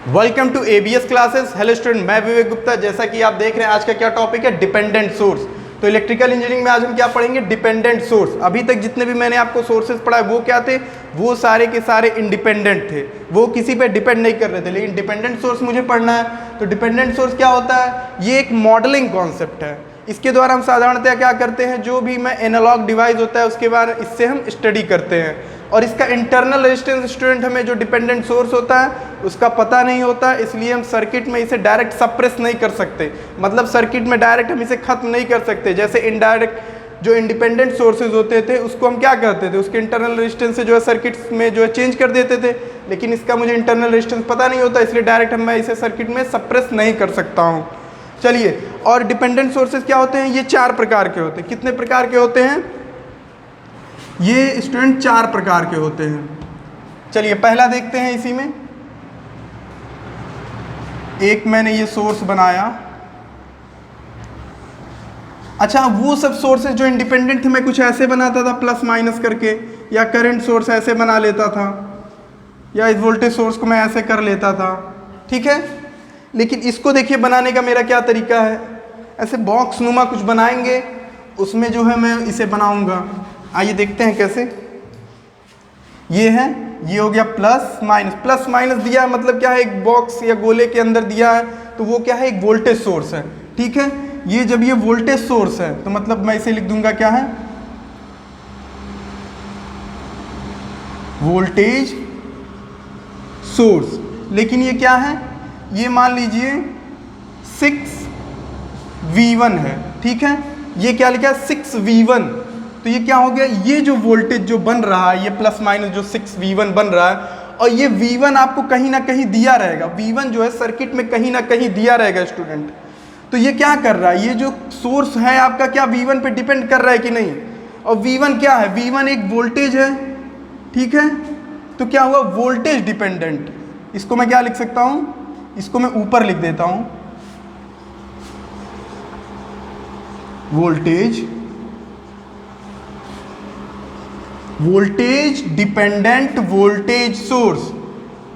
Welcome to ABS classes. Hello student, मैं विवेक गुप्ता। जैसा कि आप देख रहे हैं आज का क्या टॉपिक है, डिपेंडेंट सोर्स। तो इलेक्ट्रिकल इंजीनियरिंग में आज हम क्या पढ़ेंगे, डिपेंडेंट सोर्स। अभी तक जितने भी मैंने आपको सोर्सेज पढ़ाए वो क्या थे, वो सारे के सारे इंडिपेंडेंट थे, वो किसी पे डिपेंड नहीं कर रहे थे। लेकिन डिपेंडेंट सोर्स मुझे पढ़ना है। तो डिपेंडेंट सोर्स क्या होता है, ये एक मॉडलिंग कॉन्सेप्ट है। इसके द्वारा हम साधारणतः क्या करते हैं, जो भी मैं एनालॉग डिवाइस होता है उसके बारे इससे हम स्टडी करते हैं। और इसका इंटरनल रेजिस्टेंस स्टूडेंट हमें जो डिपेंडेंट सोर्स होता है उसका पता नहीं होता, इसलिए हम सर्किट में इसे डायरेक्ट सप्रेस नहीं कर सकते। मतलब सर्किट में डायरेक्ट हम इसे खत्म नहीं कर सकते। जैसे इनडायरेक्ट जो इंडिपेंडेंट सोर्सेज होते थे उसको हम क्या करते थे, उसके इंटरनल रेजिस्टेंस से जो है सर्किट में जो है चेंज कर देते थे। लेकिन इसका मुझे इंटरनल रेजिस्टेंस पता नहीं होता, इसलिए डायरेक्ट मैं इसे सर्किट में सप्रेस नहीं कर सकता हूँ। चलिए, और डिपेंडेंट सोर्सेज क्या होते हैं, ये 4 प्रकार के होते हैं। कितने प्रकार के होते हैं, ये स्टूडेंट 4 प्रकार के होते हैं। चलिए पहला देखते हैं। इसी में एक मैंने ये सोर्स बनाया। अच्छा, वो सब सोर्सेज जो इंडिपेंडेंट थे मैं कुछ ऐसे बनाता था प्लस माइनस करके, या करंट सोर्स ऐसे बना लेता था, या इस वोल्टेज सोर्स को मैं ऐसे कर लेता था, ठीक है। लेकिन इसको देखिए बनाने का मेरा क्या तरीका है, ऐसे बॉक्स नुमा कुछ बनाएंगे, उसमें जो है मैं इसे बनाऊंगा। आइए देखते हैं कैसे। ये है, ये हो गया प्लस माइनस। प्लस माइनस दिया है मतलब क्या है, एक बॉक्स या गोले के अंदर दिया है, तो वो क्या है, एक वोल्टेज सोर्स है, ठीक है। ये जब ये वोल्टेज सोर्स है तो मतलब मैं इसे लिख दूंगा क्या है, वोल्टेज सोर्स। लेकिन ये क्या है, ये मान लीजिए 6V1 है, ठीक है। ये क्या लिखा है, 6V1। तो ये क्या हो गया, ये जो वोल्टेज जो बन रहा है, ये प्लस माइनस जो 6V1 बन रहा है, और ये V1 आपको कहीं ना कहीं दिया रहेगा। V1 जो है सर्किट में कहीं ना कहीं दिया रहेगा स्टूडेंट। तो ये क्या कर रहा है, ये जो सोर्स है आपका क्या V1 पे डिपेंड कर रहा है कि नहीं। और V1 क्या है, V1 एक वोल्टेज है, ठीक है। तो क्या हुआ, वोल्टेज डिपेंडेंट। इसको मैं क्या लिख सकता हूँ, इसको मैं ऊपर लिख देता हूँ, वोल्टेज डिपेंडेंट वोल्टेज सोर्स।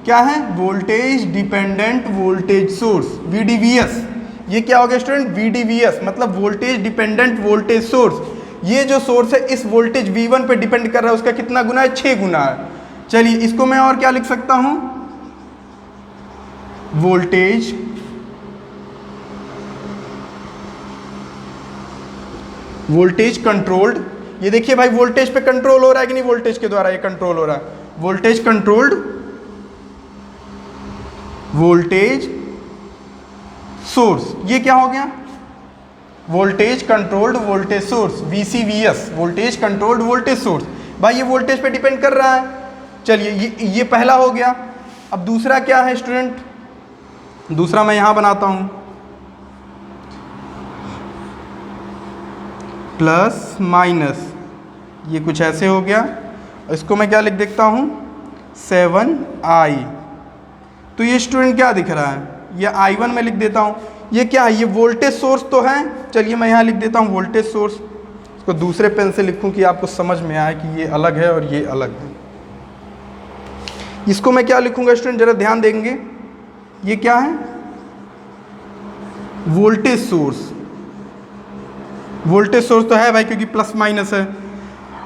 क्या है, voltage dependent voltage source, VDVS। ये क्या हो गया स्टूडेंट, VDVS मतलब वोल्टेज डिपेंडेंट वोल्टेज सोर्स। ये जो सोर्स है इस वोल्टेज V1 पे डिपेंड कर रहा है, उसका कितना गुना है, 6 गुना है। चलिए इसको मैं और क्या लिख सकता हूं, वोल्टेज कंट्रोल्ड। ये देखिए भाई, वोल्टेज पे कंट्रोल हो रहा है कि नहीं, वोल्टेज के द्वारा ये कंट्रोल हो रहा है, वोल्टेज कंट्रोल्ड वोल्टेज सोर्स। ये क्या हो गया, voltage controlled voltage source, VCVS, voltage controlled voltage source. भाई ये वोल्टेज पे डिपेंड कर रहा है। चलिए ये पहला हो गया। अब दूसरा क्या है स्टूडेंट, दूसरा मैं यहां बनाता हूं, प्लस माइनस, ये कुछ ऐसे हो गया। इसको मैं क्या लिख देता हूँ, 7I। तो ये स्टूडेंट क्या दिख रहा है, ये I1 में लिख देता हूँ। ये क्या है, ये वोल्टेज सोर्स तो है। चलिए मैं यहाँ लिख देता हूँ वोल्टेज सोर्स। इसको दूसरे पेन से लिखूँ कि आपको समझ में आए कि ये अलग है और ये अलग है। इसको मैं क्या लिखूँगा स्टूडेंट, जरा ध्यान देंगे। ये क्या है, वोल्टेज सोर्स। वोल्टेज सोर्स तो है भाई, क्योंकि प्लस माइनस है।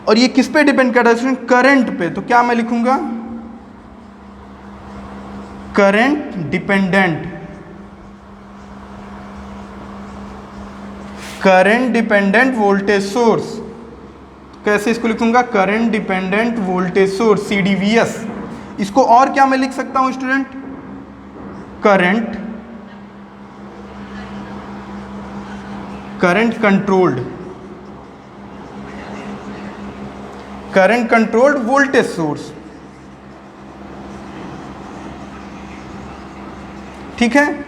और ये किस पे डिपेंड कर रहा है स्टूडेंट, करंट पे। तो क्या मैं लिखूंगा, current dependent, current dependent voltage source. कैसे इसको लिखूंगा, current dependent voltage source, CDVS। इसको और क्या मैं लिख सकता हूं student, current controlled voltage source, ठीक है।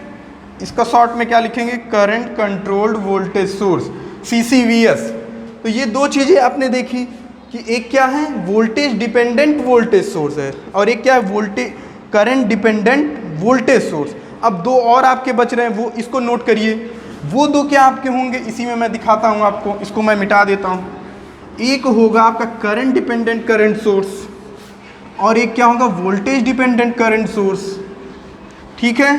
इसका शॉर्ट में क्या लिखेंगे, current controlled voltage source, CCVS। तो ये दो चीजें आपने देखी कि एक क्या है, वोल्टेज डिपेंडेंट वोल्टेज सोर्स है, और एक क्या है, करंट डिपेंडेंट वोल्टेज सोर्स। अब दो और आपके बच रहे हैं, वो इसको नोट करिए। वो दो क्या आपके होंगे, इसी में मैं दिखाता हूं आपको। इसको मैं मिटा देता हूं। एक होगा आपका करंट डिपेंडेंट करंट सोर्स, और एक क्या होगा, वोल्टेज डिपेंडेंट करंट सोर्स। ठीक है,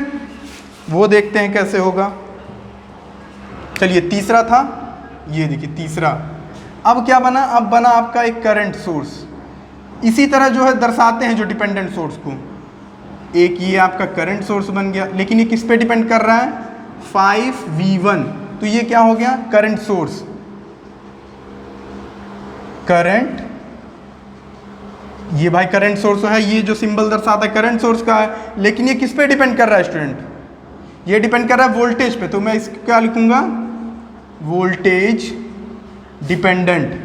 वो देखते हैं कैसे होगा। चलिए तीसरा था, ये देखिए तीसरा। अब क्या बना, अब बना आपका एक करंट सोर्स। इसी तरह जो है दर्शाते हैं जो डिपेंडेंट सोर्स को। एक ये आपका करंट सोर्स बन गया, लेकिन ये किस पे डिपेंड कर रहा है, 5V1। तो ये क्या हो गया, करंट सोर्स, करंट, ये भाई करंट सोर्स है, ये जो सिंबल दर्शाता है करंट सोर्स का है। लेकिन ये किस पे डिपेंड कर रहा है स्टूडेंट, ये डिपेंड कर रहा है वोल्टेज पे। तो मैं इसको क्या लिखूंगा, voltage dependent,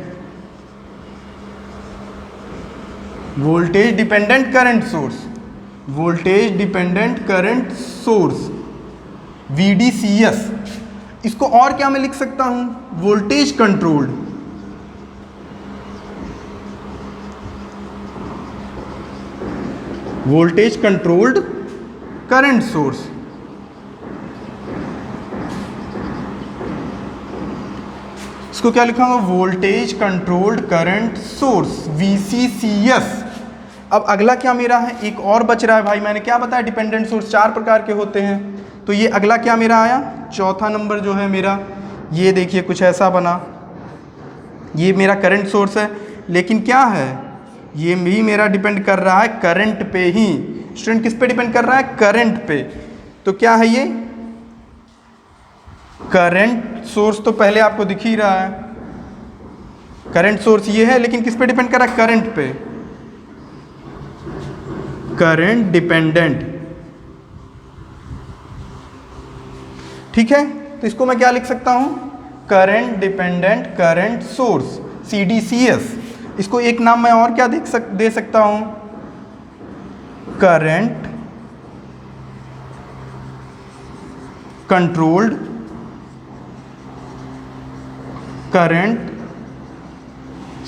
voltage dependent current source, voltage dependent current source, VDCS। इसको और क्या मैं लिख सकता हूं, voltage controlled, voltage controlled current source. इसको क्या लिखूंगा, voltage controlled current source, VCCS। अब अगला क्या मेरा है, एक और बच रहा है भाई। मैंने क्या बताया, डिपेंडेंट सोर्स 4 प्रकार के होते हैं। तो ये अगला क्या मेरा आया, चौथा नंबर जो है मेरा, ये देखिए कुछ ऐसा बना। ये मेरा करंट सोर्स है, लेकिन क्या है, ये भी मेरा डिपेंड कर रहा है करंट पे ही। स्टूडेंट किस पे डिपेंड कर रहा है, करंट पे। तो क्या है ये करंट सोर्स, तो पहले आपको दिख ही रहा है करंट सोर्स ये है, लेकिन किस पे डिपेंड कर रहा है, करंट पे, करंट डिपेंडेंट। ठीक है, तो इसको मैं क्या लिख सकता हूं, current dependent current source, CDCS। इसको एक नाम मैं और क्या दे सकता हूं, current controlled current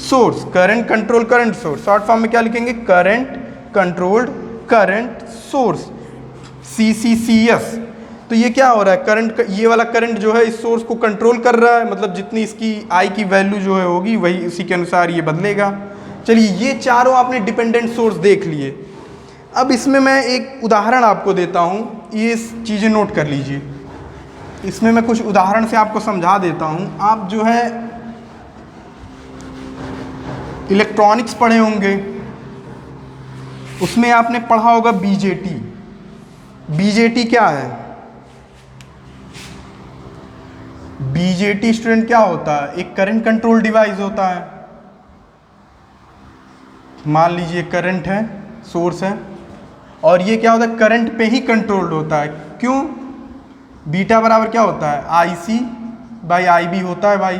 source, current control current source. Short form में क्या लिखेंगे, current controlled current source, CCCS। तो ये क्या हो रहा है, करंट, ये वाला करंट जो है इस सोर्स को कंट्रोल कर रहा है, मतलब जितनी इसकी I की वैल्यू जो है होगी वही उसी के अनुसार ये बदलेगा। चलिए ये चारों आपने डिपेंडेंट सोर्स देख लिए। अब इसमें मैं एक उदाहरण आपको देता हूँ, ये चीज़ें नोट कर लीजिए। इसमें मैं कुछ उदाहरण से आपको समझा देता हूँ। आप जो है इलेक्ट्रॉनिक्स पढ़े होंगे, उसमें आपने पढ़ा होगा BJT। BJT क्या है, BJT स्टूडेंट क्या होता है, एक करंट कंट्रोल डिवाइस होता है। मान लीजिए करंट है, सोर्स है, और ये क्या होता है, करंट पे ही कंट्रोल्ड होता है। क्यों, बीटा बराबर क्या होता है, IC/IB होता है भाई।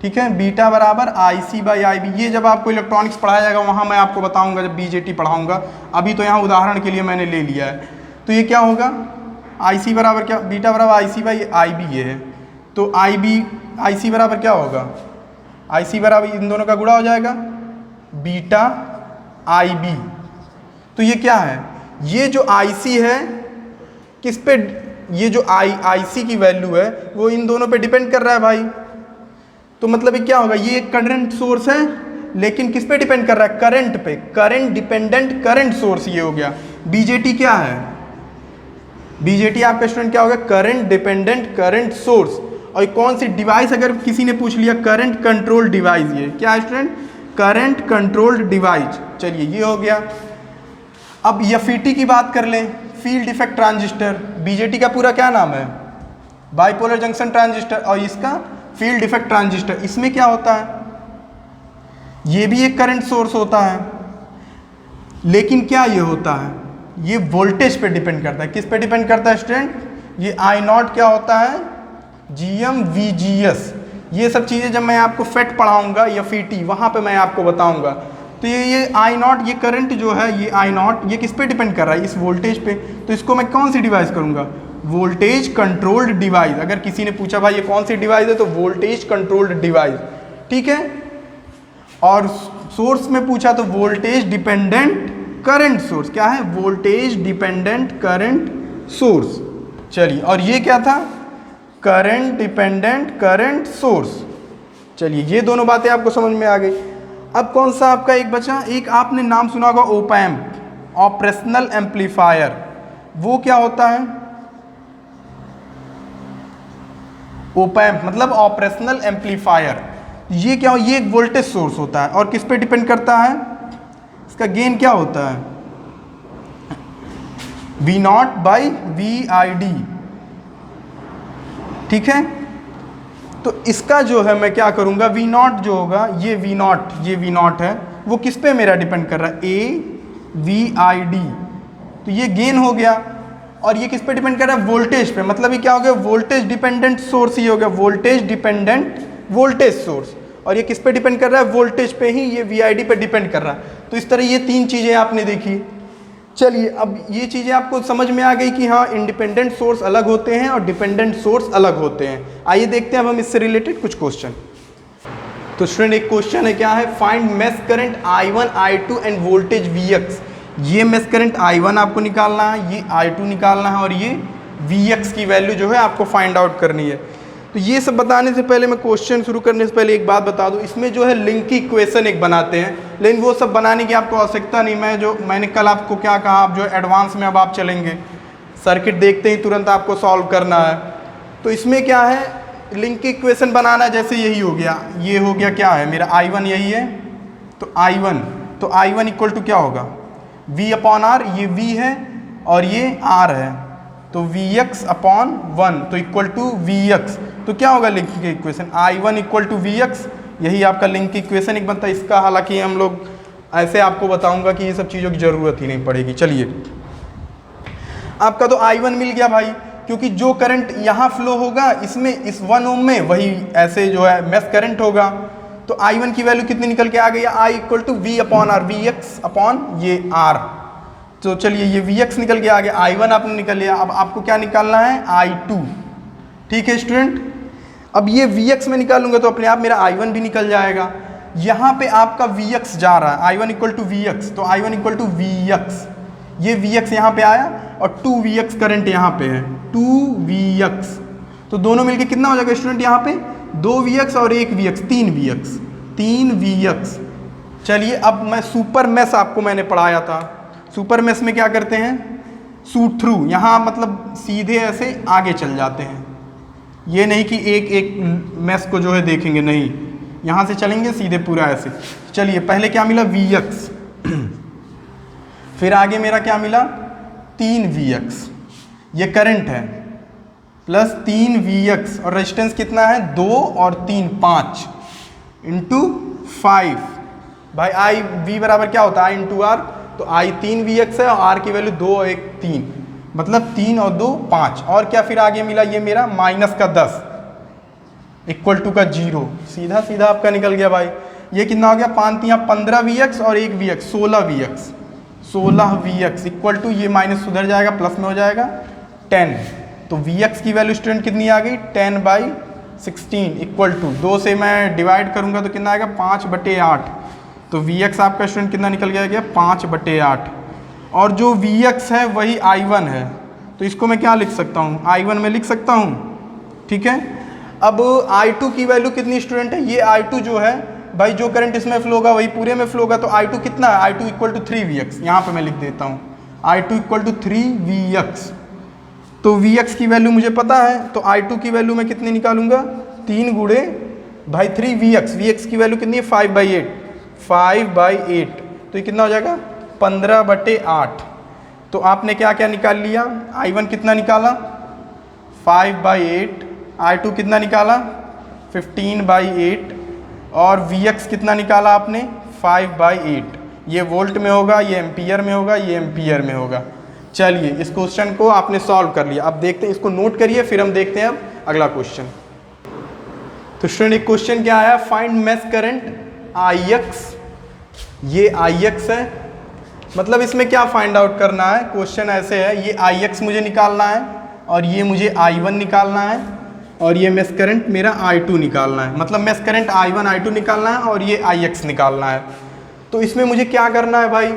ठीक है, बीटा बराबर IC/IB। ये जब आपको इलेक्ट्रॉनिक्स पढ़ाया जाएगा वहाँ मैं आपको बताऊंगा जब BJT पढ़ाऊंगा। अभी तो यहाँ उदाहरण के लिए मैंने ले लिया है। तो ये क्या होगा, IC बराबर क्या, बीटा बराबर IC/IB ये है। तो IC बराबर क्या होगा, IC बराबर इन दोनों का गुणा हो जाएगा, बीटा IB। तो ये क्या है, ये जो IC है किस पे, ये जो IC की वैल्यू है वो इन दोनों पे डिपेंड कर रहा है भाई। तो मतलब ये क्या होगा, ये एक करंट सोर्स है लेकिन किस पे डिपेंड कर रहा है, करंट पे, करंट डिपेंडेंट करंट सोर्स ये हो गया। BJT क्या है, BJT आपका स्टूडेंट क्या होगा, करंट डिपेंडेंट करंट सोर्स। और कौन सी डिवाइस, अगर किसी ने पूछ लिया, करंट कंट्रोल डिवाइस। ये क्या है स्टूडेंट, करंट कंट्रोल्ड डिवाइस। चलिए ये हो गया। अब FET की बात कर लें, फील्ड इफेक्ट ट्रांजिस्टर। BJT का पूरा क्या नाम है, बाइपोलर जंक्शन ट्रांजिस्टर, और इसका फील्ड इफेक्ट ट्रांजिस्टर। इसमें क्या होता है, ये भी एक करंट सोर्स होता है, लेकिन क्या ये होता है, ये वोल्टेज पे डिपेंड करता है। किस पे डिपेंड करता है स्टूडेंट, ये I0 क्या होता है, GM VGS। ये सब चीज़ें जब मैं आपको FET पढ़ाऊंगा या FET वहाँ पे मैं आपको बताऊंगा। तो ये I0, ये करंट जो है, ये I0 ये किस पे डिपेंड कर रहा है, इस वोल्टेज पे। तो इसको मैं कौन सी डिवाइस करूँगा, वोल्टेज कंट्रोल्ड डिवाइस। अगर किसी ने पूछा भाई ये कौन सी डिवाइस है, तो वोल्टेज कंट्रोल्ड डिवाइस। ठीक है, और सोर्स में पूछा तो वोल्टेज डिपेंडेंट करंट सोर्स। क्या है, वोल्टेज डिपेंडेंट करंट सोर्स। चलिए, और ये क्या था, करंट डिपेंडेंट करंट सोर्स। चलिए ये दोनों बातें आपको समझ में आ गई। अब कौन सा आपका एक बचा, एक आपने नाम सुना होगा OP-AMP, ऑपरेशनल एम्पलीफायर। वो क्या होता है, ओप एम्प मतलब ऑपरेशनल एम्पलीफायर। ये क्या हो, ये एक वोल्टेज सोर्स होता है और किस पे डिपेंड करता है, इसका गेन क्या होता है, V0 बाई VID, ठीक है। तो इसका जो है मैं क्या करूंगा, V0 जो होगा, ये V0 है, वो किस पे मेरा डिपेंड कर रहा है, AVID, तो ये गेन हो गया। और ये किस पे डिपेंड कर रहा है, वोल्टेज पे, मतलब ये क्या हो गया, वोल्टेज डिपेंडेंट सोर्स, ये हो गया वोल्टेज डिपेंडेंट वोल्टेज सोर्स। और ये किस पे डिपेंड कर रहा है, वोल्टेज पे ही, ये VID पे डिपेंड कर रहा है। तो इस तरह ये तीन चीज़ें आपने देखी। चलिए अब ये चीज़ें आपको समझ में आ गई कि हाँ इंडिपेंडेंट सोर्स अलग होते हैं और डिपेंडेंट सोर्स अलग होते हैं। आइए देखते हैं अब हम इससे रिलेटेड कुछ क्वेश्चन। तो स्टूडेंट एक क्वेश्चन है, क्या है, find mesh current I1 I2 end voltage Vx। ये मेश करंट I1 आपको निकालना है, ये I2 निकालना है और ये Vx की वैल्यू जो है आपको फाइंड आउट करनी है। तो ये सब बताने से पहले, मैं क्वेश्चन शुरू करने से पहले एक बात बता दूं, इसमें जो है लिंक की इक्वेशन एक बनाते हैं, लेकिन वो सब बनाने की आपको आवश्यकता नहीं। मैंने कल आपको क्या कहा, आप जो एडवांस में अब आप चलेंगे, सर्किट देखते ही तुरंत आपको सॉल्व करना है। तो इसमें क्या है, लिंक की इक्वेशन बनाना, जैसे यही हो गया, ये हो गया क्या है मेरा I1, यही है, तो I1 इक्वल टू क्या होगा, V अपॉन R, ये V है और ये R है, तो Vx अपॉन 1 तो इक्वल टू Vx। तो क्या होगा लिंक की equation, I1 equal to Vx, यही आपका लिंक की इक्वेशन एक बनता है। इसका हालांकि हम लोग ऐसे आपको बताऊंगा कि ये सब चीज़ों की ज़रूरत ही नहीं पड़ेगी। चलिए आपका तो I1 मिल गया भाई, क्योंकि जो करंट यहाँ फ्लो होगा इसमें, इस 1 ओम में, वही ऐसे जो है मेश करंट होगा। तो I1 की वैल्यू कितनी निकल के आ गई है, I equal to V upon R, Vx upon ये R। तो चलिए ये Vx निकल के आ गया, I1 आपने निकल लिया। अब आपको क्या निकालना है, I2, ठीक है स्टूडेंट। अब ये Vx में निकालूंगा तो अपने आप मेरा I1 भी निकल जाएगा। यहाँ पे आपका Vx जा रहा है, I1 इक्वल टू Vx, तो I1 इक्वल टू Vx, ये Vx यहाँ पे आया और 2Vx करंट यहाँ पे है, 2Vx। तो दोनों मिलके कितना हो जाएगा स्टूडेंट, यहाँ पे 2Vx और 1Vx, 3Vx। चलिए अब मैं सुपर मैश आपको मैंने पढ़ाया था, सुपर मैश में क्या करते हैं, शूट थ्रू, यहाँ मतलब सीधे ऐसे आगे चल जाते हैं, ये नहीं कि एक एक मैश को जो है देखेंगे, नहीं, यहाँ से चलेंगे सीधे पूरा ऐसे। चलिए पहले क्या मिला, Vx, फिर आगे मेरा क्या मिला, 3Vx, ये करंट है, प्लस 3Vx और रेजिस्टेंस कितना है, 2 और 3 5 इंटू 5 भाई, I V बराबर क्या होता है, I इंटू R, तो I 3Vx है और R की वैल्यू 2 और 1 3, मतलब 3 और 2 5, और क्या फिर आगे मिला ये मेरा माइनस का 10 इक्वल टू का 0, सीधा सीधा आपका निकल गया भाई। ये कितना हो गया, 5 3 15Vx और 1Vx 16Vx इक्वल टू, ये माइनस सुधर जाएगा, प्लस में हो जाएगा 10। तो Vx की वैल्यू स्टूडेंट कितनी आ गई, 10/16 इक्वल टू, 2 से मैं डिवाइड करूंगा तो कितना आएगा, 5/8। तो Vx आपका स्टूडेंट कितना निकल गया, 5/8। और जो Vx है वही I1 है, तो इसको मैं क्या लिख सकता हूँ, I1 में लिख सकता हूँ, ठीक है। अब I2 की वैल्यू कितनी स्टूडेंट है, ये I2 जो है भाई, जो करंट इसमें फ्लो होगा वही पूरे में फ्लो होगा, तो I2 कितना है, I2 इक्वल टू 3Vx, यहाँ पे मैं लिख देता हूँ I2 इक्वल टू 3Vx। तो Vx की वैल्यू मुझे पता है, तो I2 की वैल्यू मैं कितनी निकालूंगा, 3 गुणे भाई 3Vx, Vx की वैल्यू कितनी है, 5/8, तो ये कितना हो जाएगा, 15/8। तो आपने क्या क्या निकाल लिया, I1 कितना निकाला, 5/8, I2 कितना निकाला, 15/8, और Vx कितना निकाला आपने, 5/8। ये वोल्ट में होगा, ये एम्पियर में होगा, ये एम्पियर में होगा। चलिए इस क्वेश्चन को आपने सॉल्व कर लिया, अब देखते हैं, इसको नोट करिए, फिर हम देखते हैं अब अगला क्वेश्चन। तो स्टूडेंट एक क्वेश्चन क्या आया, फाइंड मेश करंट Ix, ये Ix है, मतलब इसमें क्या फाइंड आउट करना है, क्वेश्चन ऐसे है, ये Ix मुझे निकालना है और ये मुझे I1 निकालना है और ये मेश करंट मेरा I2 निकालना है, मतलब मेश करंट I1 I2 निकालना है और ये Ix निकालना है। तो इसमें मुझे क्या करना है भाई,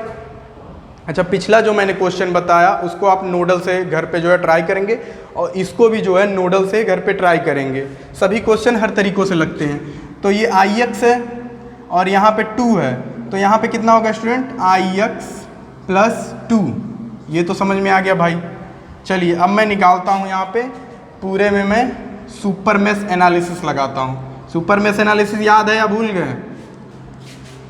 अच्छा पिछला जो मैंने क्वेश्चन बताया उसको आप नोडल से घर पे जो है ट्राई करेंगे और इसको भी जो है नोडल से घर पे ट्राई करेंगे, सभी क्वेश्चन हर तरीक़ों से लगते हैं। तो ये Ix है और यहाँ पे 2 है, तो यहाँ पे कितना होगा स्टूडेंट, Ix + 2, ये तो समझ में आ गया भाई। चलिए अब मैं निकालता हूँ यहाँ पे पूरे में मैं सुपर मेश एनालिसिस लगाता हूँ। सुपर मेश एनालिसिस याद है या भूल गए?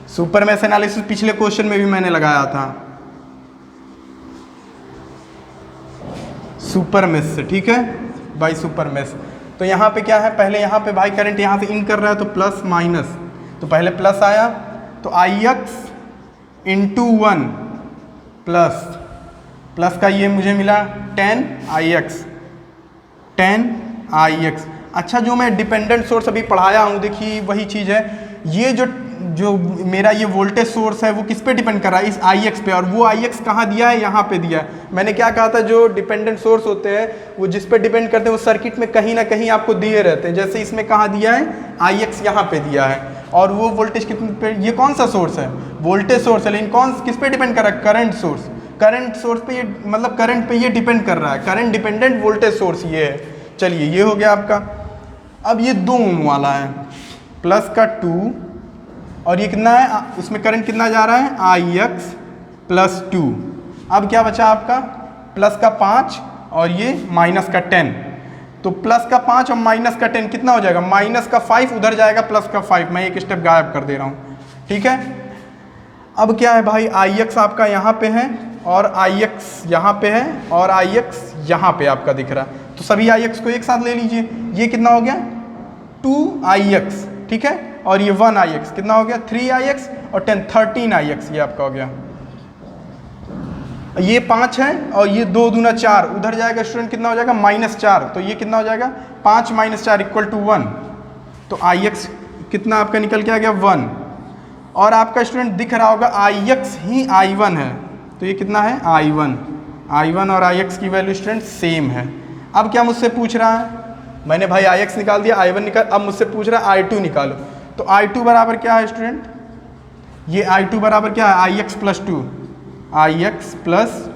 सुपर मेश एनालिसिस पिछले क्वेश्चन में भी मैंने लगाया था सुपर मेश से, ठीक है भाई, सुपर मेश। तो यहाँ पे क्या है, पहले यहाँ पे भाई करंट यहाँ से इन कर रहा है तो प्लस माइनस, तो पहले प्लस आया तो आई एक्स इंटू 1 प्लस का ये मुझे मिला 10 आई एक्स। अच्छा, जो मैं डिपेंडेंट सोर्स अभी पढ़ाया हूँ, देखिए वही चीज़ है, ये जो मेरा ये वोल्टेज सोर्स है वो किस पे डिपेंड कर रहा है, इस आई एक्स पे, और वो आई एक्स कहाँ दिया है, यहाँ पे दिया है। मैंने क्या कहा था, जो डिपेंडेंट सोर्स होते हैं वो जिस पे डिपेंड करते हैं वो सर्किट में कहीं ना कहीं आपको दिए रहते हैं। जैसे इसमें कहाँ दिया है, आई एक्स यहाँ पे दिया है, और वो वोल्टेज कितने पे, ये कौन सा सोर्स है, वोल्टेज सोर्स है, लेकिन किस पे डिपेंड कर रहा है, करंट सोर्स पे, ये मतलब करंट पे ये डिपेंड कर रहा है, करंट डिपेंडेंट वोल्टेज सोर्स ये है। चलिए ये हो गया आपका। अब ये 2 ओम वाला है, प्लस का 2 और ये कितना है, इसमें करंट कितना जा रहा है, आई एक्स प्लस 2। अब क्या बचा आपका, प्लस का 5 और ये माइनस का 10। तो प्लस का 5 और माइनस का 10 कितना हो जाएगा, माइनस का 5 उधर जाएगा, प्लस का 5, मैं एक स्टेप गायब कर दे रहा हूँ, ठीक है। अब क्या है भाई, आई एक्स आपका यहाँ पे है और आई एक्स यहाँ पे है और आई एक्स यहाँ पे आपका दिख रहा है, तो सभी आई एक्स को एक साथ ले लीजिए। ये कितना हो गया, 2 आई एक्स, ठीक है, और ये 1 आई एक्स कितना हो गया, 3 आई एक्स और 10 13 आई एक्स, ये आपका हो गया। ये 5 है और ये 2 दूना 4, उधर जाएगा स्टूडेंट कितना हो जाएगा, -4, तो ये कितना हो जाएगा, 5 - 4 = 1, तो आई एक्स कितना आपका निकल के आ गया 1, और आपका स्टूडेंट दिख रहा होगा आई एक्स ही I1 है, तो ये कितना है I1 और आई एक्स की वैल्यू स्टूडेंट सेम है। अब क्या मुझसे पूछ रहा है, मैंने भाई आई एक्स निकाल दिया, I1 निकाल, अब मुझसे पूछ रहा है I2 निकालो। तो I2 बराबर क्या है स्टूडेंट, ये I2 बराबर क्या है, आई एक्स प्लस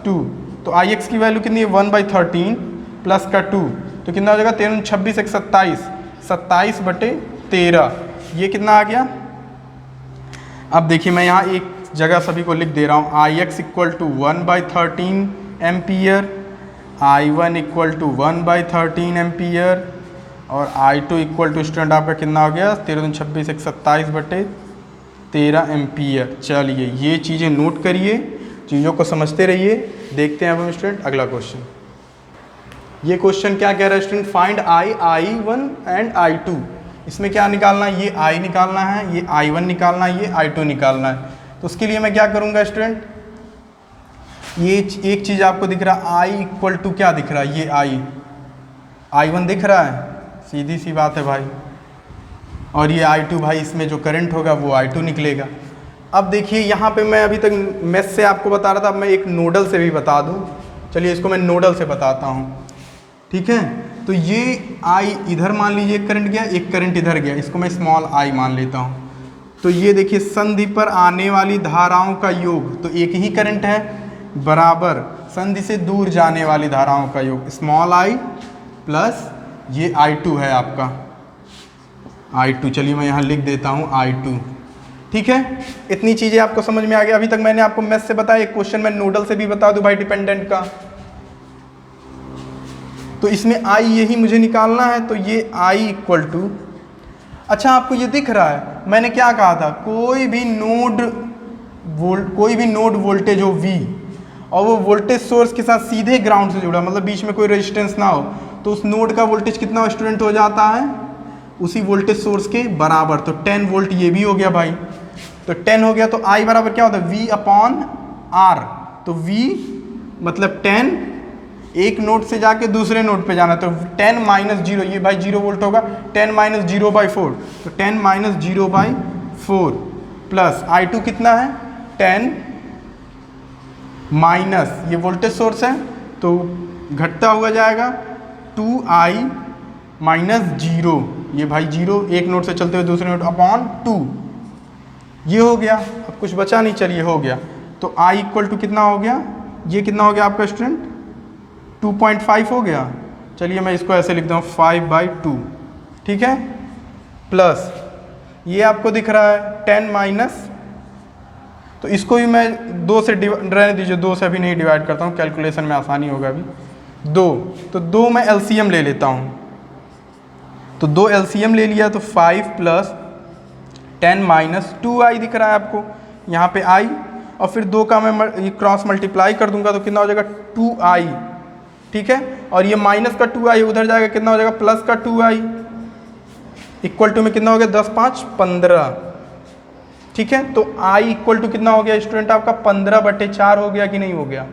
2, तो आई एक्स की वैल्यू कितनी है 1/13 प्लस का 2, तो कितना हो जाएगा 13 26 1 27/13, ये कितना आ गया। अब देखिए मैं यहाँ एक जगह सभी को लिख दे रहा हूँ, आई एक्स = 1/13 एम्पियर, I1 = 1/13 एम्पियर, और I2 = स्टूडेंट आपका कितना हो गया 13 26 1 27/13 एम्पियर। चलिए ये चीज़ें नोट करिए, चीज़ों को समझते रहिए। देखते हैं अब हम स्टूडेंट अगला क्वेश्चन। ये क्वेश्चन क्या कह रहा है student, find I1 and I2। इसमें क्या निकालना है, ये I निकालना है, ये I1 निकालना है, ये I2 निकालना है। तो उसके लिए मैं क्या करूँगा स्टूडेंट, ये एक चीज़ आपको दिख रहा है I = क्या दिख रहा है, ये I1 दिख रहा है, सीधी सी बात है भाई, और ये I2 भाई, इसमें जो करंट होगा वो I2 निकलेगा। अब देखिए यहाँ पे मैं अभी तक मेश से आपको बता रहा था, अब मैं एक नोडल से भी बता दूँ। चलिए इसको मैं नोडल से बताता हूँ, ठीक है। तो ये I इधर मान लीजिए एक करंट गया, एक करंट इधर गया, इसको मैं स्मॉल I मान लेता हूँ। तो ये देखिए संधि पर आने वाली धाराओं का योग, तो एक ही करंट है, बराबर संधि से दूर जाने वाली धाराओं का योग, स्मॉल I प्लस ये I2 है आपका I2। चलिए मैं यहाँ लिख देता हूँ I2, ठीक है। इतनी चीज़ें आपको समझ में आ गया। अभी तक मैंने आपको मेश से बताया, एक क्वेश्चन मैं नोडल से भी बता दूं भाई डिपेंडेंट का। तो इसमें I यही मुझे निकालना है, तो ये I = अच्छा आपको ये दिख रहा है, मैंने क्या कहा था, कोई भी नोड वोल्टेज हो V और वो वोल्टेज सोर्स के साथ सीधे ग्राउंड से जुड़ा, मतलब बीच में कोई रेजिस्टेंस ना हो, तो उस नोड का वोल्टेज कितना स्टूडेंट हो जाता है, उसी वोल्टेज सोर्स के बराबर। तो 10 वोल्ट ये भी हो गया भाई, तो 10 हो गया, तो I बराबर क्या होता है, V/R। तो V मतलब 10, एक नोड से जाके दूसरे नोड पे जाना, तो 10 - 0, ये भाई 0 वोल्ट होगा, 10 - 0/4, तो 10 - 0/4 प्लस I2 कितना है 10 माइनस ये वोल्टेज सोर्स है, तो घटता हुआ जाएगा 2I - 0, ये भाई 0, एक नोड से चलते हुए दूसरे नोड /2, ये हो गया। अब कुछ बचा नहीं, चलिए हो गया। तो I = कितना हो गया, ये कितना हो गया आपका स्टूडेंट 2.5 हो गया। चलिए मैं इसको ऐसे लिखता हूँ 5/2, ठीक है, प्लस ये आपको दिख रहा है 10 माइनस, तो इसको भी मैं 2 से रहने दीजिए, 2 से अभी नहीं डिवाइड करता हूँ, कैलकुलेशन में आसानी होगा अभी। 2, तो 2 मैं LCM ले लेता हूँ, तो 2 LCM ले लिया तो 5 + 10 - 2i दिख रहा है आपको यहाँ पे i, और फिर 2 का मैं ये क्रॉस मल्टीप्लाई कर दूंगा तो कितना हो जाएगा 2i, ठीक है। और ये माइनस का 2i उधर जाएगा, कितना हो जाएगा प्लस का 2i, इक्वल टू में कितना हो गया 10 × 5 = 15, ठीक है। तो i इक्वल टू कितना हो गया स्टूडेंट आपका 15/4 हो गया कि नहीं हो गया।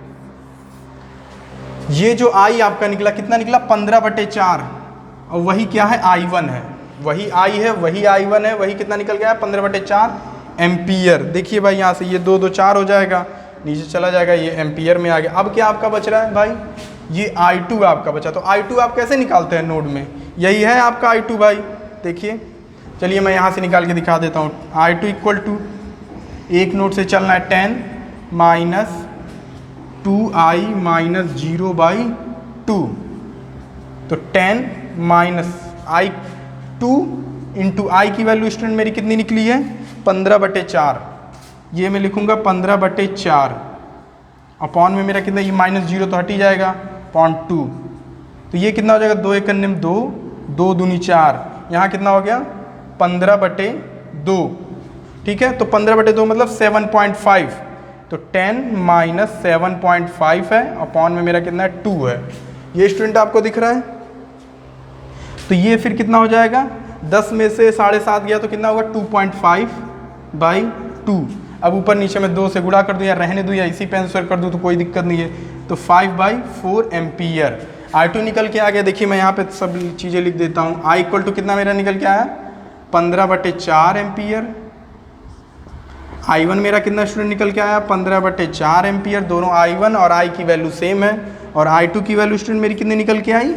ये जो i आपका निकला कितना निकला 15/4, और वही क्या है i1 है, वही i है, वही i1 है, वही कितना निकल गया है 15/4 एम्पियर। देखिए भाई यहाँ से ये 2 2 4 हो जाएगा, नीचे चला जाएगा, ये एम्पियर में आ गया। अब क्या आपका बच रहा है भाई, ये i2 आपका बचा। तो i2 आप कैसे निकालते हैं नोड में, यही है आपका i2 भाई। देखिए चलिए मैं यहाँ से निकाल के दिखा देता हूँ। i2 इक्वल टू एक नोड से चलना है 10 - 2i - 0/2, तो 10 - i2 इंटू i की वैल्यू स्टूडेंट मेरी कितनी निकली है 15/4, ये मैं लिखूँगा 15/4, अपॉन में मेरा कितना, ये -0 तो हट ही जाएगा, अपॉन 2, तो ये कितना हो जाएगा 2 × 1 = 2, 2 दूनी 4, यहाँ कितना हो गया 15/2, ठीक है। तो 15/2 मतलब 7.5, तो 10 - 7.5 है, अपॉन में मेरा कितना है 2 है। ये स्टूडेंट आपको दिख रहा है, तो ये फिर कितना हो जाएगा 10 में से 7.5 गया तो कितना होगा 2.5/2। अब ऊपर नीचे में 2 से गुणा कर दूँ या रहने दूँ या इसी पे आंसर कर दूँ तो कोई दिक्कत नहीं है, तो 5/4 एम्पियर i2 निकल के आ गया। देखिए मैं यहाँ पे सब चीज़ें लिख देता हूँ। i इक्वल टू कितना मेरा निकल के आया 15/4 एम्पियर, i1 मेरा कितना स्टूडेंट निकल के आया 15/4 एम्पियर, दोनों i1 और i की वैल्यू सेम है, और i2 की वैल्यू स्टूडेंट मेरी कितनी निकल के आई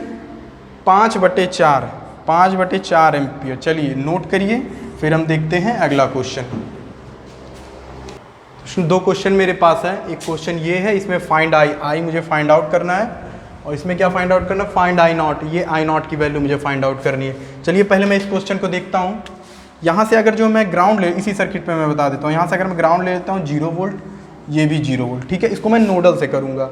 5/4 एम्पियर। चलिए नोट करिए, फिर हम देखते हैं अगला क्वेश्चन। 2 क्वेश्चन मेरे पास है, एक क्वेश्चन ये है, इसमें फाइंड i मुझे फाइंड आउट करना है, और इसमें क्या फाइंड आउट करना है फाइंड i0, ये i0 की वैल्यू मुझे फाइंड आउट करनी है। चलिए पहले मैं इस क्वेश्चन को देखता हूँ। यहाँ से अगर जो मैं ग्राउंड ले, इसी सर्किट पे मैं बता देता हूँ, यहाँ से अगर मैं ग्राउंड ले लेता हूँ 0 वोल्ट, ये भी 0 वोल्ट, ठीक है। इसको मैं नोडल से करूँगा,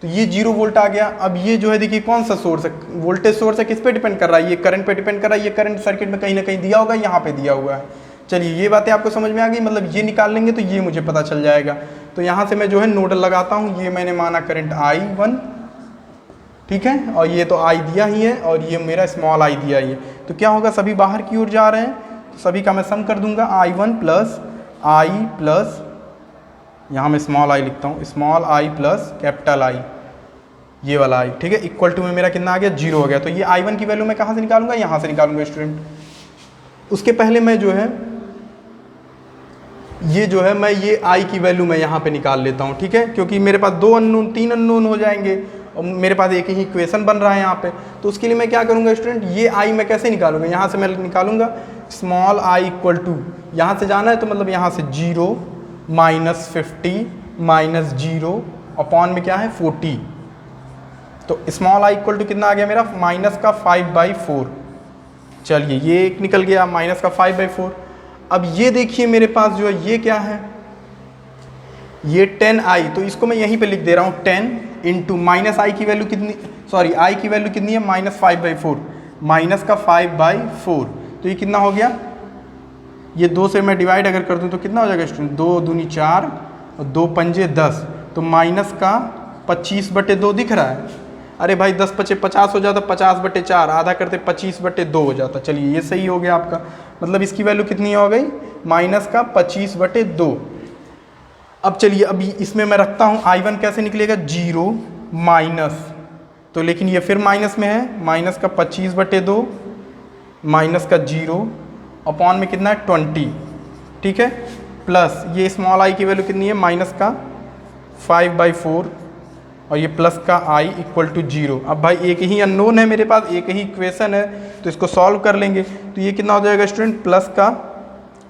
तो ये 0 वोल्ट आ गया। अब ये जो है देखिए कौन सा सोर्स है, वोल्टेज सोर्स है, किस पे डिपेंड कर रहा है, ये करंट पे डिपेंड कर रहा है। ये करंट सर्किट में कहीं ना कहीं दिया होगा, यहाँ पे दिया हुआ है। चलिए ये बातें आपको समझ में आ गई, मतलब ये निकाल लेंगे तो ये मुझे पता चल जाएगा। तो यहाँ से मैं जो है नोडल लगाता हूँ, ये मैंने माना करंट i1, ठीक है, और ये तो i दिया ही है, और ये मेरा स्मॉल i दिया ही है। तो क्या होगा, सभी बाहर की ओर जा रहे हैं, तो सभी का मैं सम कर दूंगा, i1 + i प्लस, यहाँ मैं स्मॉल i लिखता हूँ, small i plus capital I, ये वाला i, ठीक है, इक्वल टू में मेरा कितना आ गया 0 हो गया। तो ये i1 की वैल्यू मैं कहाँ से निकालूंगा, यहाँ से निकालूंगा स्टूडेंट। उसके पहले मैं जो है मैं ये i की वैल्यू मैं यहाँ पे निकाल लेता हूँ, ठीक है, क्योंकि मेरे पास 2 अननोन 3 अननोन हो जाएंगे, और मेरे पास एक ही इक्वेशन बन रहा है यहाँ पे। तो उसके लिए मैं क्या करूँगा स्टूडेंट, ये i मैं कैसे निकालूंगा, यहाँ से मैं निकालूंगा स्मॉल i इक्वल टू, यहाँ से जाना है तो मतलब यहाँ से 0 - 50 - 0 अपॉन में क्या है 40, तो स्मॉल i इक्वल टू कितना आ गया मेरा -5/4। चलिए ये एक निकल गया -5/4। अब ये देखिए मेरे पास जो है ये क्या है, ये 10i, तो इसको मैं यहीं पे लिख दे रहा हूँ 10 इंटू -i की वैल्यू कितनी, सॉरी i की वैल्यू कितनी है -5/4, -5/4, तो ये कितना हो गया, ये 2 से मैं डिवाइड अगर कर दूँ तो कितना हो जाएगा स्टूडेंट, 2 दूनी 4 और 2 पंजे 10, तो -25/2 दिख रहा है। अरे भाई 10 × 5 = 50 हो जाता, 50/4 आधा करते 25/2 हो जाता। चलिए ये सही हो गया आपका, मतलब इसकी वैल्यू कितनी हो गई -25/2। अब चलिए अभी इसमें मैं रखता हूँ i1 कैसे निकलेगा 0 माइनस, तो लेकिन ये फिर माइनस में है, -25/2 -0 अपॉन में कितना है 20, ठीक है, प्लस ये स्मॉल i की वैल्यू कितनी है -5/4 और ये प्लस का i इक्वल टू 0। अब भाई एक ही अननोन है मेरे पास, एक ही इक्वेशन है, तो इसको सॉल्व कर लेंगे। तो ये कितना हो जाएगा स्टूडेंट, प्लस का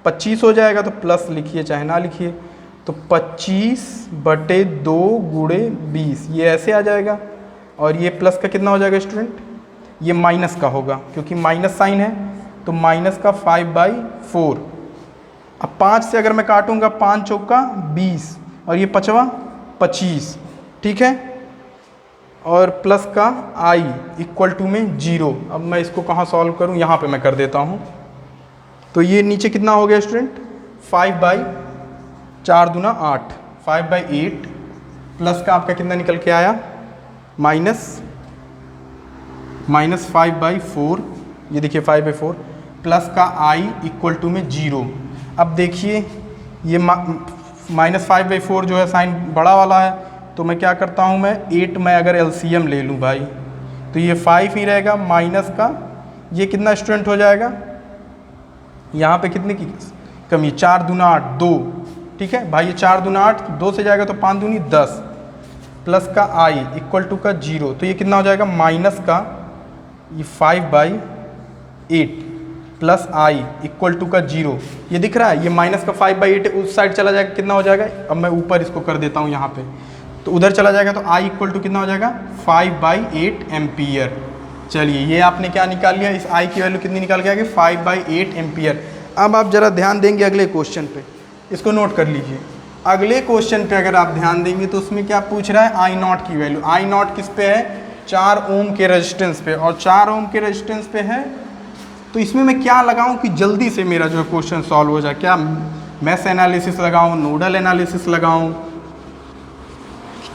25 हो जाएगा, तो प्लस लिखिए चाहे ना लिखिए, तो 25/2 × 20 ये ऐसे आ जाएगा, और ये प्लस का कितना हो जाएगा स्टूडेंट, ये माइनस का होगा क्योंकि माइनस साइन है, तो -5/4। अब 5 से अगर मैं काटूंगा 5 चौका 20 और ये 5वां 25, ठीक है, और प्लस का आई इक्वल टू में 0। अब मैं इसको कहाँ सॉल्व करूँ, यहाँ पे मैं कर देता हूँ। तो ये नीचे कितना हो गया स्टूडेंट, 5/4 दूना 8, 5/8 प्लस का आपका कितना निकल के आया, माइनस 5/4, ये देखिए 5/4 प्लस का i इक्वल टू में 0। अब देखिए ये -5/4 जो है साइन बड़ा वाला है, तो मैं क्या करता हूँ, मैं 8 में अगर एलसीएम ले लूँ भाई तो ये 5 ही रहेगा, माइनस का ये कितना स्टूडेंट हो जाएगा, यहाँ पे कितने की कमी, 4 दूना 8 2, ठीक है भाई, ये 4 दूना 8 2 से जाएगा तो 5 दूनी 10 प्लस का i इक्वल टू का 0, तो ये कितना हो जाएगा, माइनस का ये 5/8 प्लस i इक्वल टू का 0। ये दिख रहा है, ये माइनस का 5/8 उस साइड चला जाएगा, कितना हो जाएगा, अब मैं ऊपर इसको कर देता हूँ यहाँ पे, तो उधर चला जाएगा तो i इक्वल टू कितना हो जाएगा, 5/8 एम्पियर। चलिए ये आपने क्या निकाल लिया, इस i की वैल्यू कितनी निकाल के आ गई, 5/8 एम्पियर। अब आप जरा ध्यान देंगे अगले क्वेश्चन पे, इसको नोट कर लीजिए। अगले क्वेश्चन पे अगर आप ध्यान देंगे तो उसमें क्या पूछ रहा है, I0 की वैल्यू। I0 किस पे है, 4 ओम के रेजिस्टेंस पे, और 4 ओम के रेजिस्टेंस पे है, तो इसमें मैं क्या लगाऊं कि जल्दी से मेरा जो है क्वेश्चन सॉल्व हो जाए। क्या मैश एनालिसिस लगाऊं, नोडल एनालिसिस लगाऊं,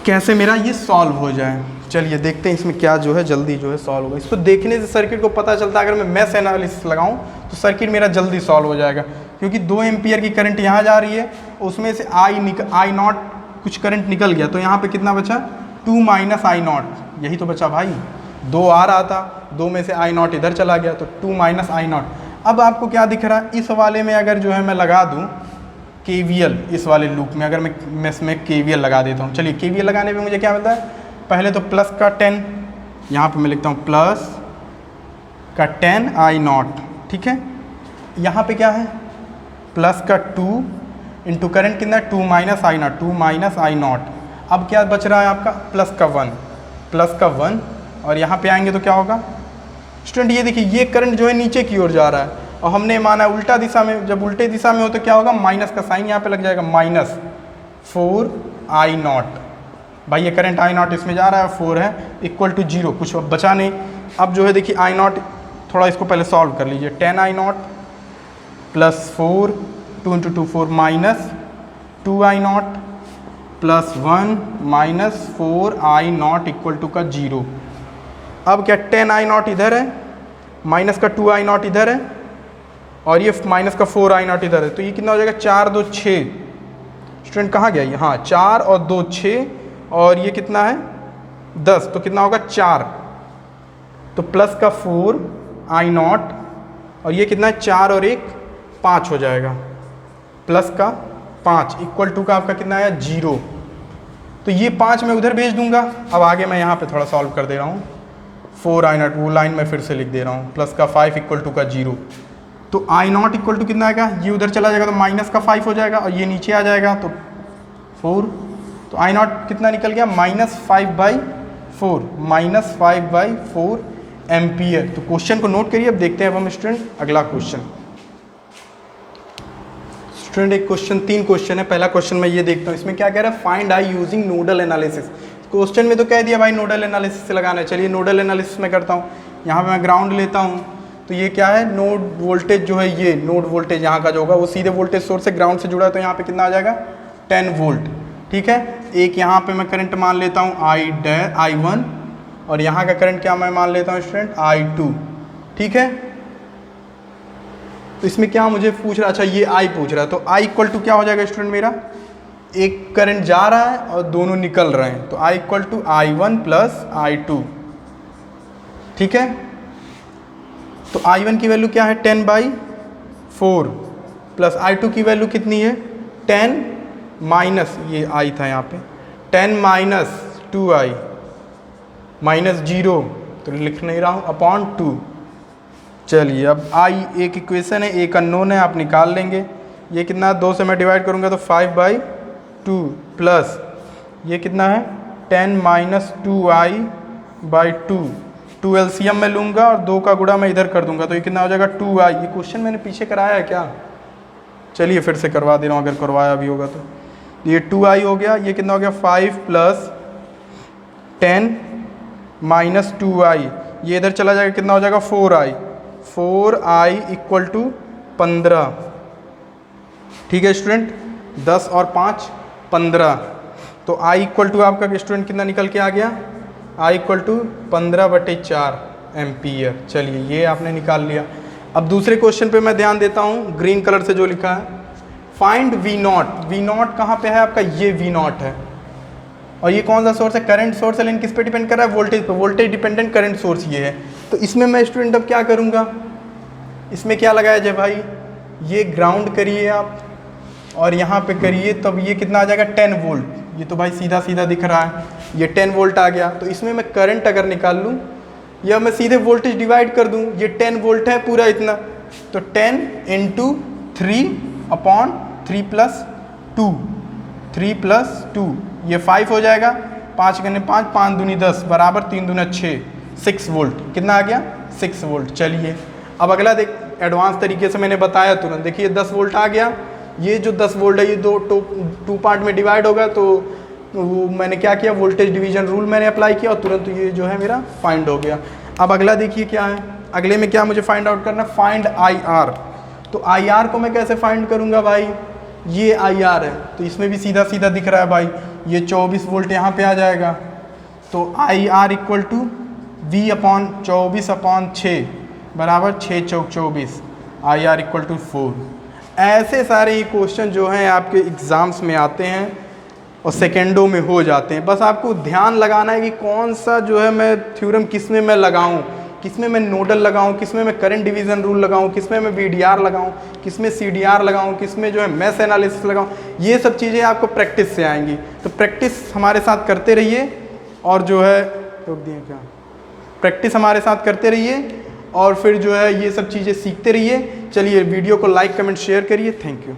कैसे मेरा ये सॉल्व हो जाए। चलिए देखते हैं इसमें क्या जो है जल्दी जो है सॉल्व होगा। इसको देखने से सर्किट को पता चलता है, अगर मैं मैश एनालिसिस लगाऊं तो सर्किट मेरा जल्दी सॉल्व हो जाएगा, क्योंकि 2 एम्पियर की करंट यहाँ जा रही है, उसमें से I0 कुछ करंट निकल गया, तो यहाँ पे कितना बचा, 2 - I0, यही तो बचा भाई, 2 आ रहा था, 2 में से I0 इधर चला गया, तो 2 - I0। अब आपको क्या दिख रहा है, इस वाले में अगर जो है मैं लगा दूँ KVL, इस वाले लूप में अगर मैं इसमें KVL लगा देता हूँ। चलिए KVL लगाने पे मुझे क्या मिलता है, पहले तो प्लस का 10, यहाँ पे मैं लिखता हूँ प्लस का 10 I0, ठीक है, यहाँ पे क्या है, प्लस का 2 इंटू करंट कितना है, 2 - I0, 2 - I0। अब क्या बच रहा है आपका, प्लस का 1, और यहाँ पे आएंगे तो क्या होगा स्टूडेंट, ये देखिए ये करंट जो है नीचे की ओर जा रहा है, और हमने माना उल्टा दिशा में, जब उल्टे दिशा में हो तो क्या होगा, माइनस का साइन यहाँ पे लग जाएगा, -4 I0। भाई ये करंट I0 इसमें जा रहा है, 4 है, इक्वल टू 0, कुछ अब बचा नहीं। अब जो है देखिए I0, थोड़ा इसको पहले सॉल्व कर लीजिए, 10 I0 plus 4, 2 × 2 4 minus 2 I0 plus 1 minus 4 I0 equal to का 0। अब क्या 10 I0 इधर है, माइनस का 2 I0 इधर है, और ये माइनस का 4 I0 इधर है, तो ये कितना हो जाएगा, 4 2 6। स्टूडेंट कहाँ गया ये, हाँ 4 और 2 6, और ये कितना है 10, तो कितना होगा 4, तो प्लस का 4 I0, और ये कितना है 4 और 1 5 हो जाएगा, प्लस का 5 इक्वल टू का आपका कितना आया 0। तो ये 5 मैं उधर भेज दूंगा। अब आगे मैं यहाँ पे थोड़ा सॉल्व कर दे रहा हूँ, 4 I0 वो लाइन मैं फिर से लिख दे रहा हूँ, प्लस का 5 इक्वल टू का 0। तो I0 इक्वल टू कितना आएगा, ये उधर चला जाएगा तो माइनस का 5 हो जाएगा, और ये नीचे आ जाएगा तो 4, तो I0 कितना निकल गया, -5/4 एम्पियर। तो क्वेश्चन को नोट करिए। अब देखते हैं अब हम स्टूडेंट अगला क्वेश्चन। स्टूडेंट एक क्वेश्चन, 3 क्वेश्चन है। पहला क्वेश्चन मैं ये देखता हूँ, इसमें क्या कह रहा है, find I using nodal analysis. Question में तो कह दिया भाई नोडल एनालिसिस से लगाना है। चलिए नोडल एनालिसिस में करता हूँ। यहाँ पे मैं ग्राउंड लेता हूँ, तो ये क्या है, नोड वोल्टेज जो है, ये नोड वोल्टेज यहाँ का जो होगा वो सीधे वोल्टेज सोर्स से ग्राउंड से जुड़ा है, तो यहाँ पे कितना आ जाएगा 10 वोल्ट, ठीक है। एक यहाँ पे मैं करंट मान लेता हूँ I1, और यहाँ का करंट क्या मैं मान लेता हूँ स्टूडेंट I2, ठीक है। तो इसमें क्या मुझे पूछ रहा है, अच्छा ये I पूछ रहा है, तो I इक्वल टू क्या हो जाएगा स्टूडेंट, मेरा एक करंट जा रहा है और दोनों निकल रहे हैं, तो I equal to I1 plus I2, ठीक है। तो I1 की वैल्यू क्या है 10/4 प्लस I2 की वैल्यू कितनी है 10 माइनस, ये I था यहाँ पे, 10 माइनस 2I माइनस 0, तो लिख नहीं रहा हूँ, अपॉन 2। चलिए अब I एक इक्वेशन है, एक अननोन है, आप निकाल लेंगे। ये कितना, 2 से मैं डिवाइड करूँगा तो 5/2 प्लस ये कितना है 10 माइनस 2I/2, 2 एलसीएम में लूँगा और 2 का गुणा मैं इधर कर दूंगा, तो ये कितना हो जाएगा 2I। ये क्वेश्चन मैंने पीछे कराया है क्या, चलिए फिर से करवा दे रहा हूँ, अगर करवाया भी होगा तो। ये 2I हो गया, ये कितना हो गया 5 प्लस 10 माइनस 2i, ये इधर चला जाएगा, कितना हो जाएगा 4i, 4i इक्वल टू 15। ठीक है स्टूडेंट, 10 और 5 15, तो i इक्वल टू आपका स्टूडेंट कितना निकल के आ गया, i इक्वल टू 15/4 एम्पियर। चलिए ये आपने निकाल लिया। अब दूसरे क्वेश्चन पे मैं ध्यान देता हूँ, ग्रीन कलर से जो लिखा है, find V naught. V naught कहाँ पे है आपका, ये वी नॉट है, और ये कौन सा सोर्स है, करंट सोर्स है, लेकिन किस पे डिपेंड कर रहा है, वोल्टेज पे, वोल्टेज डिपेंडेंट करंट सोर्स ये है। तो इसमें मैं स्टूडेंट अब क्या करूँगा, इसमें क्या लगाया जाए भाई, ये ग्राउंड करिए आप और यहाँ पे करिए, तब ये कितना आ जाएगा 10 वोल्ट, ये तो भाई सीधा सीधा दिख रहा है, ये 10 वोल्ट आ गया। तो इसमें मैं करंट अगर निकाल लूँ या मैं सीधे वोल्टेज डिवाइड कर दूँ, ये 10 वोल्ट है पूरा इतना, तो 10 × 3/3 + 2, 3 + 2 ये 5 हो जाएगा, 5 × 5 5 दूनी 10 बराबर 3 दूना 6, 6 वोल्ट, कितना आ गया 6 वोल्ट। चलिए अब अगला देख, एडवांस तरीके से मैंने बताया तुरंत, देखिए 10 वोल्ट आ गया, ये जो 10 वोल्ट है ये टू पार्ट में डिवाइड होगा, तो वो मैंने क्या किया, वोल्टेज डिवीजन रूल मैंने अप्लाई किया और तुरंत ये जो है मेरा फाइंड हो गया। अब अगला देखिए क्या है, अगले में क्या मुझे फाइंड आउट करना है, फाइंड IR। तो IR को मैं कैसे फाइंड करूँगा भाई, ये IR है, तो इसमें भी सीधा सीधा दिख रहा है भाई, ये 24 वोल्ट यहाँ पे आ जाएगा, तो IR इक्वल टू V/24/6 बराबर 6 चौक 24, IR इक्वल टू 4। ऐसे सारे ही क्वेश्चन जो हैं आपके एग्ज़ाम्स में आते हैं और सेकेंडों में हो जाते हैं। बस आपको ध्यान लगाना है कि कौन सा जो है मैं थ्योरम किस में मैं लगाऊं, किस में मैं नोडल लगाऊं, किस में मैं करंट डिवीज़न रूल लगाऊं, किस में मैं VDR लगाऊं, किस में CDR लगाऊं, किस में जो है मैश एनालिसिस लगाऊं। ये सब चीज़ें आपको प्रैक्टिस से आएंगी, तो प्रैक्टिस हमारे साथ करते रहिए और जो है रोक दिए क्या, प्रैक्टिस हमारे साथ करते रहिए और फिर जो है ये सब चीज़ें सीखते रहिए। चलिए वीडियो को लाइक कमेंट शेयर करिए, थैंक यू।